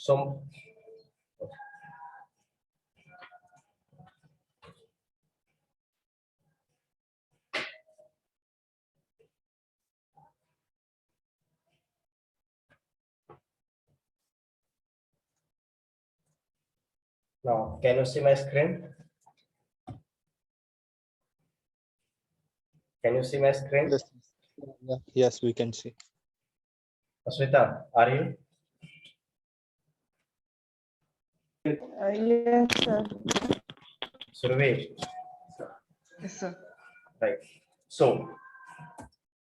So now, can you see my screen? Can you see my screen? Yes. Yes, we can see. Aswita, are you? Yes, sir. Survey, Yes, sir. right. So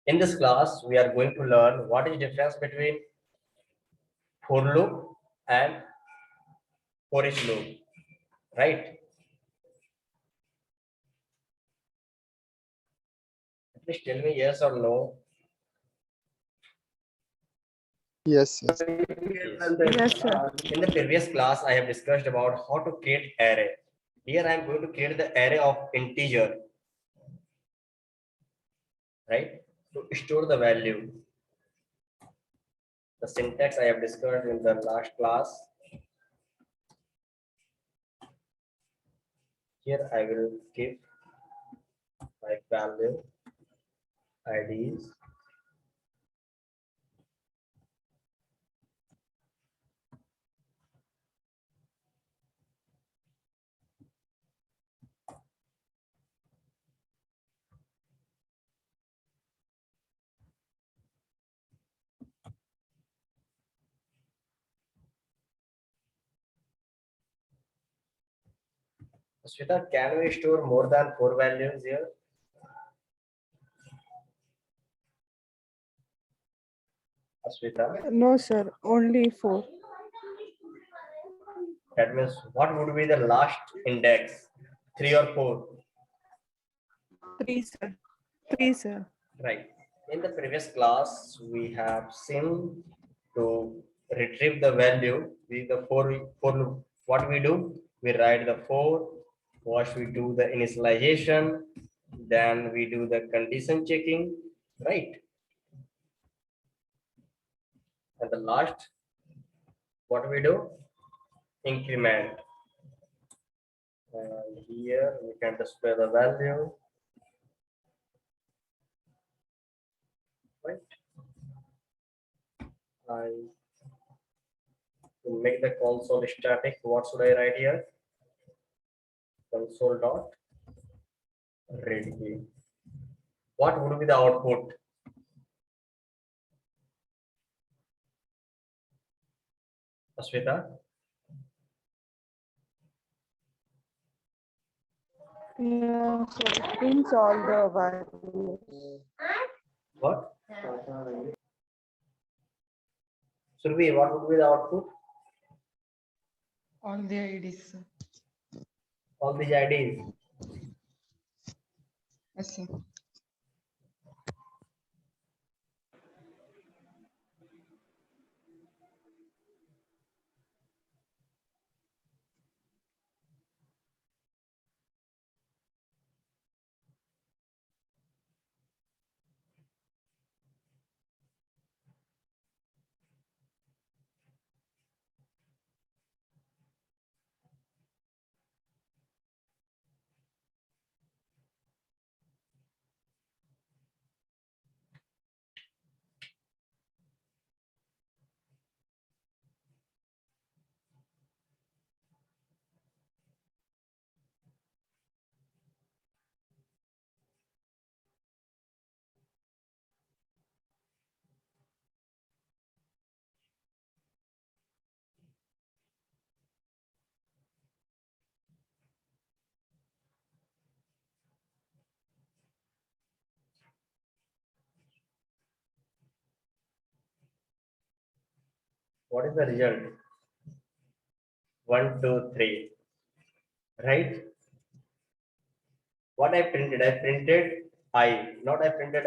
in this class, we are going to learn what is difference between for loop and for each loop, right? Please tell me yes or no. Yes, yes. Yes, sir. In the previous class, I have discussed about how to create array. Here I am going to create the array of integer, right? To store the value. The syntax I have discussed in the last class. Here I will give my value IDs. Sweta, can we store more than 4 values here? Aswita, No, sir. Only 4. that means what would be the last index? 3 or 4? 3, sir. 3, sir. Right. In the previous class, we have seen to retrieve the value with the for loop. What we do? We write the for, first we do the initialization, then we do the condition checking, right? And the last, what we do? Increment. And here we can display the value, right? I to make the console static, what should I write here? Console dot ready. What would be the output? Aswita? Yeah, sir. Prints all the values. What? Survey, what would be the output? All the IDs, sir. All these IDs. Yes, sir. What is the result? 1, 2, 3. Right? What I printed? I printed I, not I printed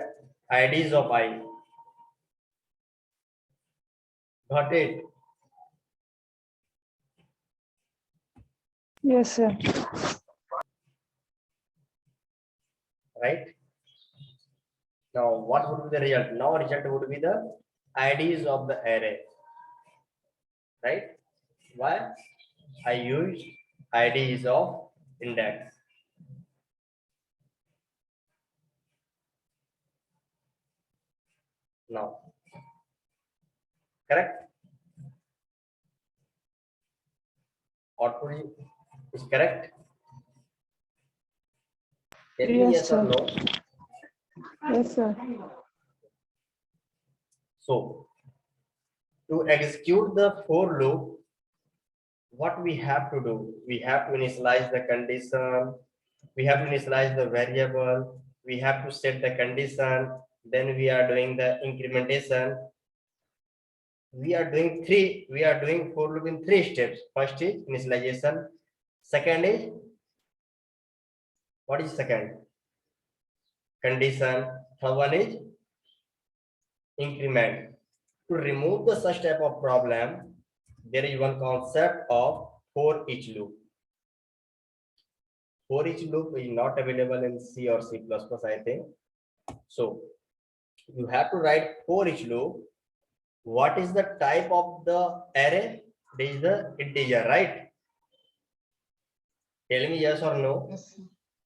IDs of I. Got it? Yes, sir. Right? Now, what would be the result? Now, result would be the IDs of the array. Right? Why? I use ID is of index. Now, correct? Output is correct? Tell me Yes, yes or sir. no. Yes, sir. So, to execute the for loop, what we have to do? We have to initialize the condition, we have to initialize the variable, we have to set the condition, then we are doing the incrementation. We are doing for loop in 3 steps. First is initialization, second is, what is second? Condition, third one is increment. To remove the such type of problem, there is one concept of for each loop. For each loop is not available in C or C++, I think. So you have to write for each loop. What is the type of the array? It is the integer, right? Tell me yes or no. Yes, sir.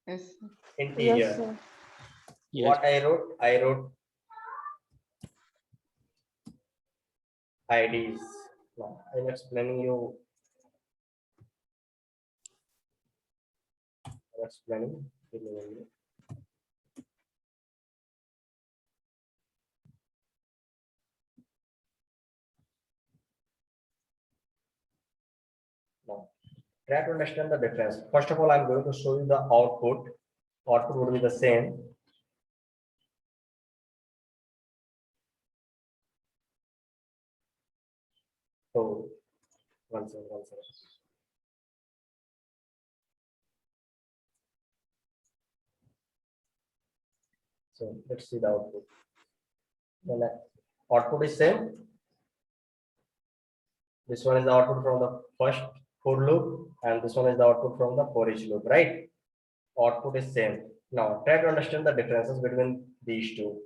Yes, sir. Integer. Yes, sir. Yes. What I wrote IDs. Now I'm explaining you. I'm explaining. Give me a minute. Now, try to understand the difference. First of all, I'm going to show you the output. Output would be the same. So, one second. So let's see the output. The output is same. This one is the output from the first for loop, and this one is the output from the for each loop, right? Output is same. Now try to understand the differences between these two.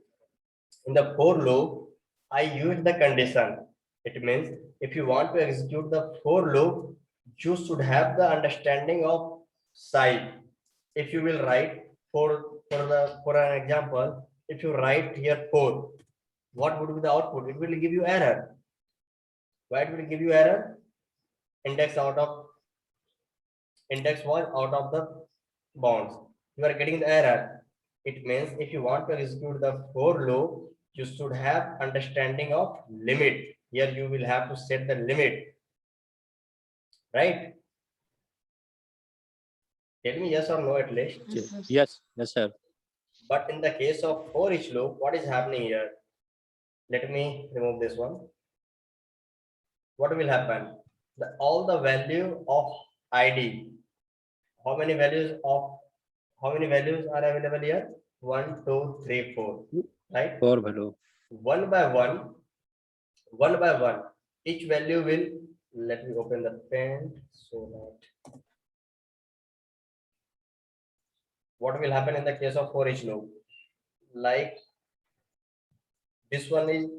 In the for loop, I use the condition. It means if you want to execute the for loop, you should have the understanding of side. If you will write for an example, if you write here 4, what would be the output? It will give you error. Why it will give you error? Index was out of the bounds. You are getting the error. It means if you want to execute the for loop, you should have understanding of limit. Here you will have to set the limit, right? Tell me yes or no at least. Yes, sir. Yes. Yes, sir. But in the case of for each loop, what is happening here? Let me remove this one. What will happen? All the value of ID. How many values are available here? 1, 2, 3, 4. Right? 4 value. One by one. Each value will. Let me open the pen so that. What will happen in the case of for each loop? Like this one is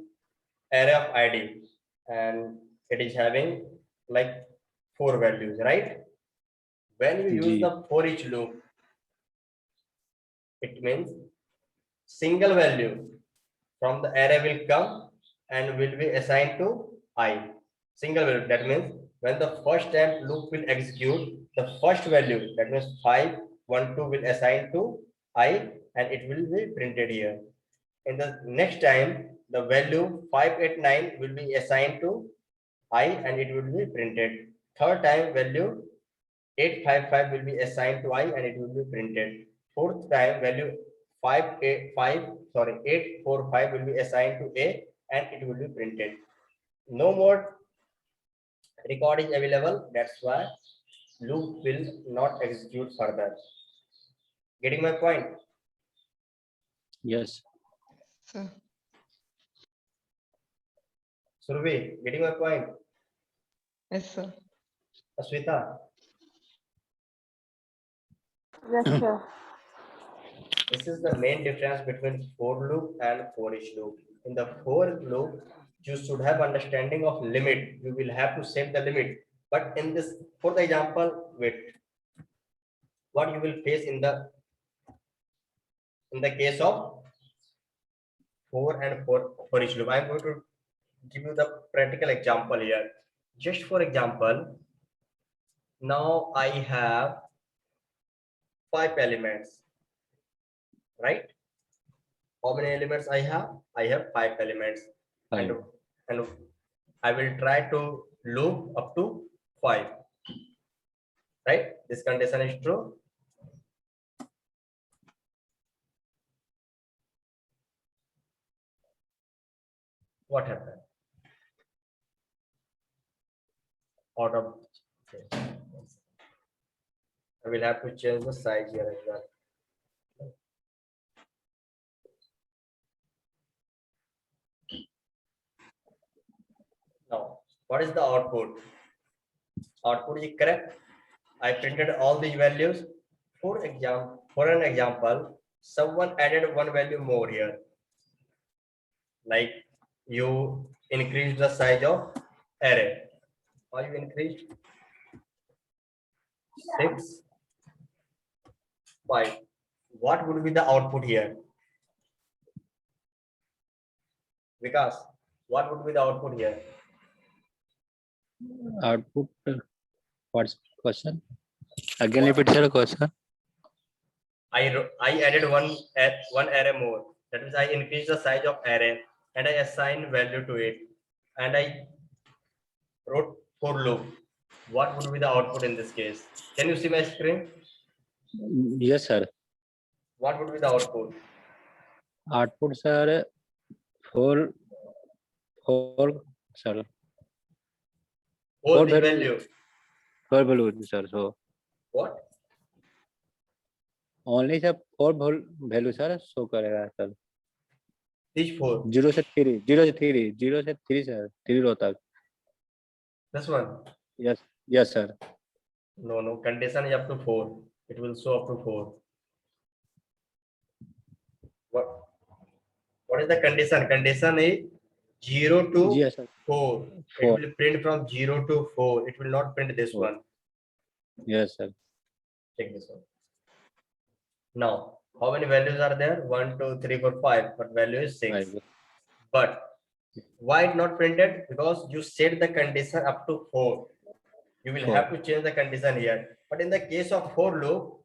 array of ID, and it is having like 4 values, right? When you use Ji. the for each loop, it means single value from the array will come and will be assigned to I. Single value, that means when the first time loop will execute, the first value, that means 5, 1, 2 will assign to I, and it will be printed here. In the next time, the value 589 will be assigned to I, and it will be printed. Third time, value 855 will be assigned to I, and it will be printed. Fourth time, value 845 will be assigned to A, and it will be printed. No more record is available. That's why loop will not execute further. Getting my point? Yes. Sir. Survey, getting my point? Yes, sir. Aswita, Yes, sir. this is the main difference between for loop and for each loop. In the for loop, you should have understanding of limit. You will have to set the limit. But in this, for the example, wait, what you will face in the case of for each loop. I'm going to give you the practical example here. Just for example, now I have 5 elements, right? How many elements I have? I have 5 elements, Five. and I will try to loop up to 5. Right? This condition is true. What happened? Out of, okay. I will have to change the size here as well. Now, what is the output? Output is correct. I printed all these values. For an example, someone added one value more here. Like you increased the size of array. How you increased? 6, 5. What would be the output here? Because what would be the output here? Output. What's question? Again, repeat the question. I added one array more. That means I increased the size of array and I assign value to it, and I wrote for loop. What would be the output in this case? Can you see my screen? Yes, sir. What would be the output? Output, sir. Four, sir. All Four the value. value. 4 value, sir. So What? only sir 4 value, sir. So करेगा sir. These 4. 0 से 3, 0 से 3, 0 से 3, sir. 3 row तक. This one. Yes, sir. No. Condition is up to 4. It will show up to 4. What is the condition? Condition is 0 to Yes, sir. 4. It 4. will print from 0 to 4. It will not print this 4. one. Yes, sir. Check this one. Now, how many values are there? 1, 2, 3, 4, 5. But value is 6. 5. But why it not printed? Because you set the condition up to 4. You will 4. have to change the condition here. But in the case of for loop,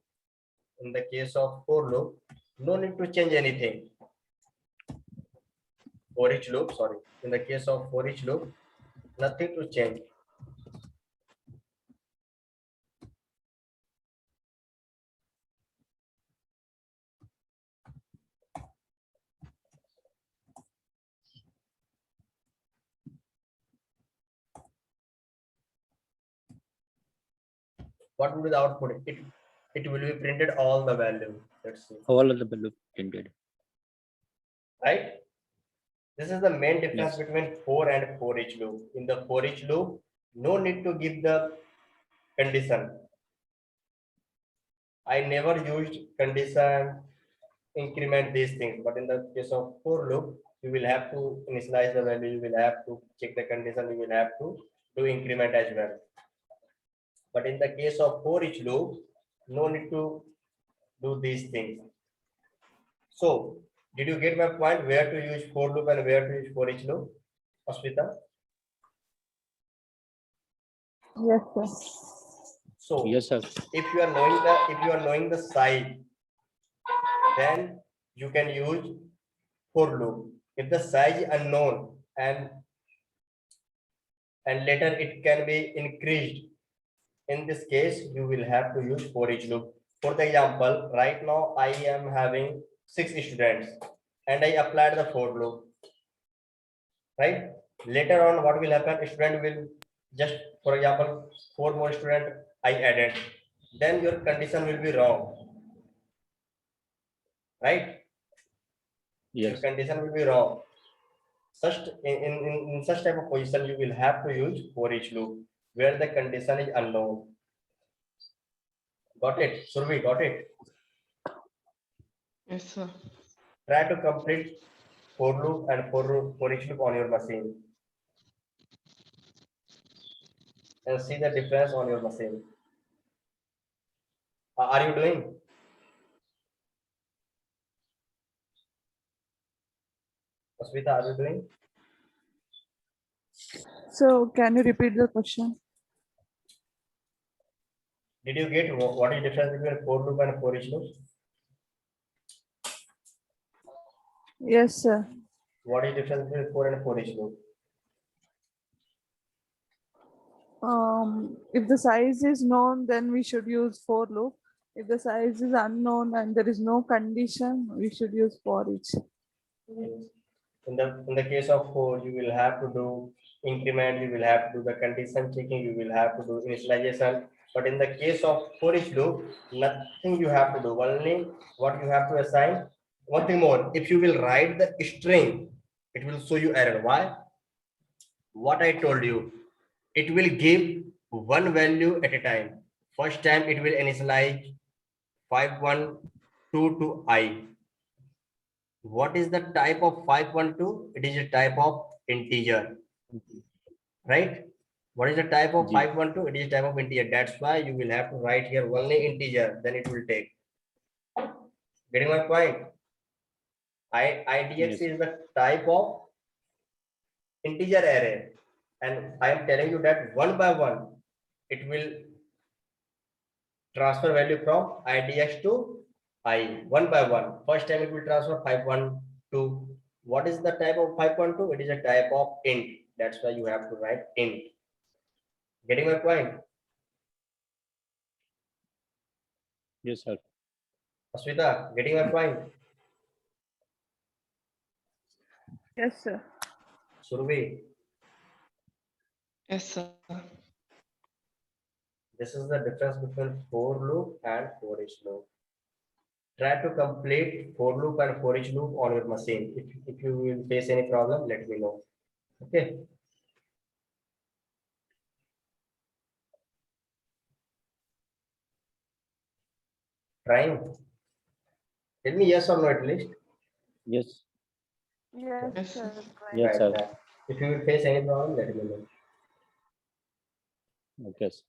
no need to change anything. For each loop, sorry. In the case of for each loop, nothing to change. What will be the output? It will be printed all the value. Let's see. All of the value printed. Right? This is the main difference Yes. between for and for each loop. In the for each loop, no need to give the condition. I never used condition, increment these things, but in the case of for loop, you will have to initialize the value, you will have to check the condition, you will have to do increment as well. But in the case of for each loop, no need to do these things. So, did you get my point where to use for loop and where to use for each loop, Asmita? Yes, sir. So, Yes, sir. if you are knowing the size, then you can use for loop. If the size is unknown and later it can be increased, in this case you will have to use for each loop. For the example, right now I am having 6 students and I applied the for loop. Right? Later on, what will happen? Student will just, for example, 4 more student I added. Then your condition will be wrong. Right? Your Yes. condition will be wrong. Such in such type of position, you will have to use for each loop where the condition is unknown. Got it? Survi, got it? Yes, sir. Try to complete for loop and for each loop on your machine. and see the difference on your machine. Are you doing? Asmita, are you doing? So can you repeat the question? Did you get what is difference between for loop and for each loop? Yes, sir. What is difference between for and for each loop? If the size is known, then we should use for loop. If the size is unknown and there is no condition, we should use for each. In the case of for, you will have to do increment, you will have to do the condition checking, you will have to do initialization. But in the case of for each loop, nothing you have to do. Only what you have to assign. One thing more, if you will write the string, it will show you error. Why? What I told you, it will give one value at a time. First time it will initialize 512 to I. What is the type of 512? It is a type of integer, right? What is the type of Ji. 512? It is type of integer. That's why you will have to write here only integer, then it will take. Getting my point? IDX Yes. is the type of integer array. And I am telling you that one by one, it will transfer value from IDX to I one by one. First time it will transfer 512. What is the type of 512? It is a type of int. That's why you have to write int. Getting my point? Yes, sir. Aswita, getting my point? Yes, sir. Survi, Yes, sir. this is the difference between for loop and for each loop. Try to complete for loop and for each loop on your machine. If you will face any problem, let me know. Okay. Trying. Tell me yes or no at least. Yes. Yes, Yes, sir. Yes, Right, sir. right. If you will face any problem, let me know. Okay. Sir.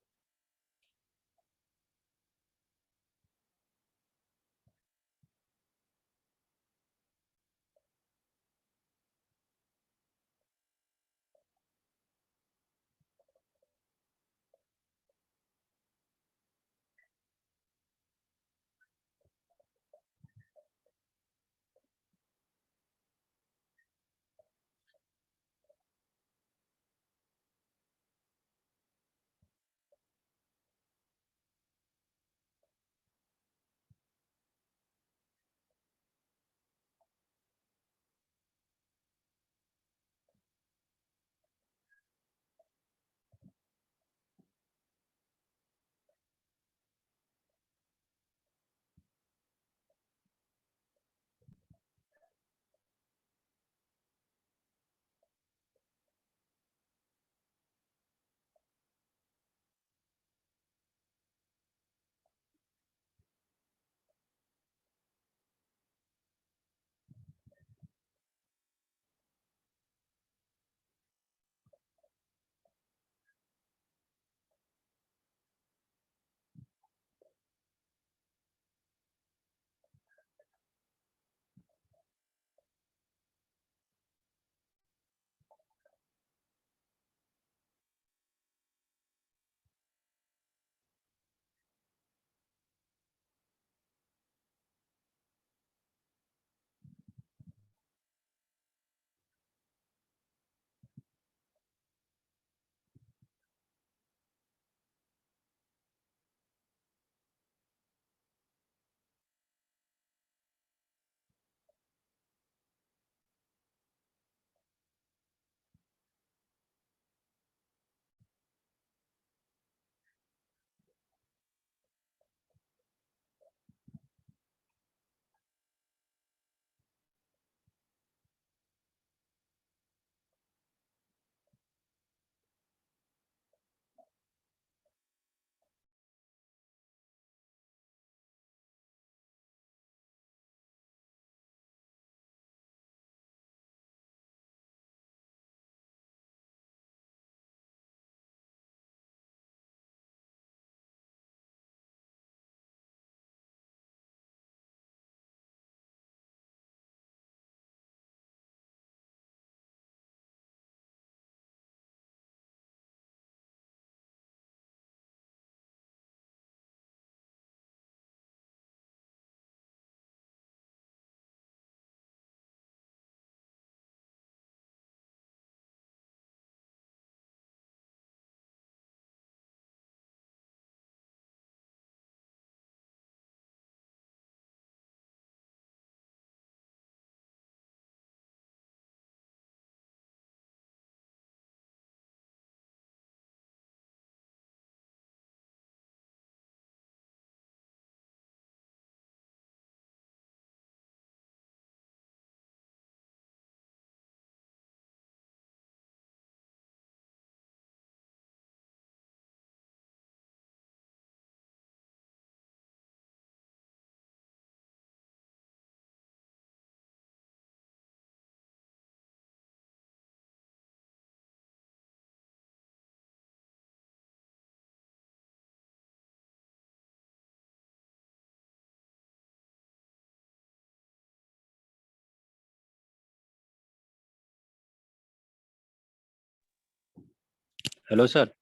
Hello, sir.